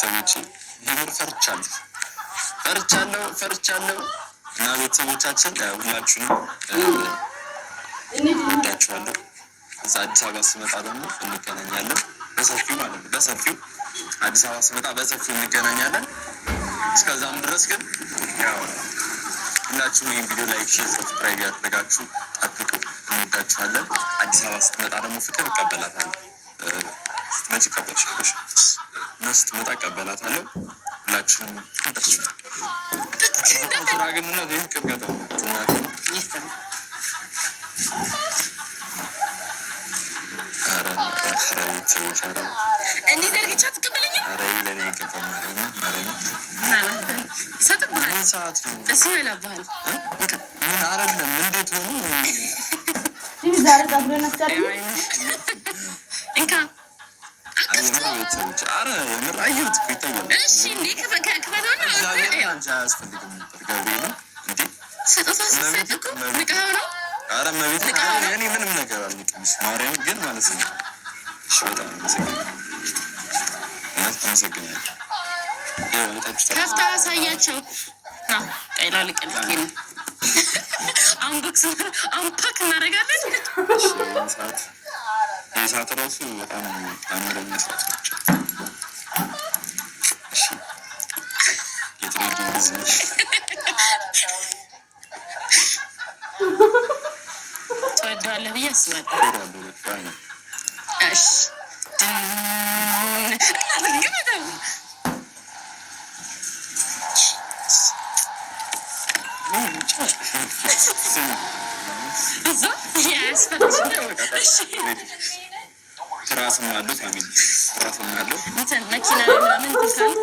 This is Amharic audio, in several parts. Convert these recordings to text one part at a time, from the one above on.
ቤተሰቦቼ የምር ፈርቻለሁ እና ቤተሰቦቻችን ሁላችሁንም ወዳችኋለሁ። እዛ አዲስ አበባ ስመጣ ደግሞ እንገናኛለን በሰፊው ማለት ነው። በሰፊው አዲስ አበባ ስመጣ በሰፊው እንገናኛለን። እስከዛም ድረስ ግን ያው ሁላችሁም ይህን ቪዲዮ ላይክ፣ ሼር፣ ሰብስክራይብ ያደረጋችሁ አጥብቁ። እንወዳችኋለን። አዲስ አበባ ስትመጣ ደግሞ ፍቅር እቀበላታለሁ። ስትመጪ እቀበልሻለሁ እና ስትመጣ እቀበላታለሁ። ሁላችሁም ወዳችሁ ስራ ግን እውነት ይህ ቅርገጠ እንዴት አድርጌ ትቀበለኝ? ለእኔ አይገባም። ሰዓት ነው እሱ ይላባል ምን አይደለም። እንዴት ሆኑ ዛሬ ዛብሎ ነስታሪ እንካ ቤተሰቦች የምር አየሁት እኮ ይታያል። እሺ እንዴ ከበከበከበና አያስፈልግም ነበር ገብርኤል እንዴ ስጦታ ሲሰጥ እኮ ንቀኸው ነው። ኧረ መቤት እኔ ምንም ነገር አልንቅምሽ ማርያም ግን ማለት ነው። እሺ በጣም አመሰግናለሁ። ከፍታ አሳያቸው። ቀይላ ልቅልኝ አንቦክስ አንፓክ እናደርጋለን። ሰዓት ራሱ በጣም አምረኛ ሰዓት ናቸው። እሺ የትሬድ ቢዝነስ ትወደዋለህ ብዬ አስባለሁ። እሺ ትራስም አለው ፋሚሊ ትራስም አለው መኪና ምናምን ትልካል።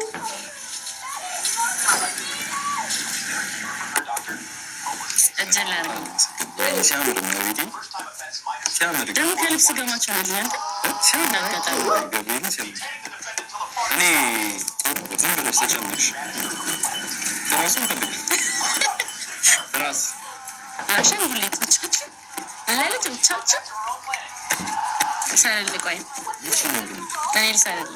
እጀላ ሲያምር ነው ቤቴ ሲያምር ደግሞ ከልብስ ገማቸው አለን ሲያምር ገቤን ሲያምር እኔ ዝም ብለሽ ተጨመርሽ ትራሱን ፈልግ ትራስ አሻንጉሊት ብቻችን ለሊት ብቻችን ሰለል ቆይ እኔ ልሰለል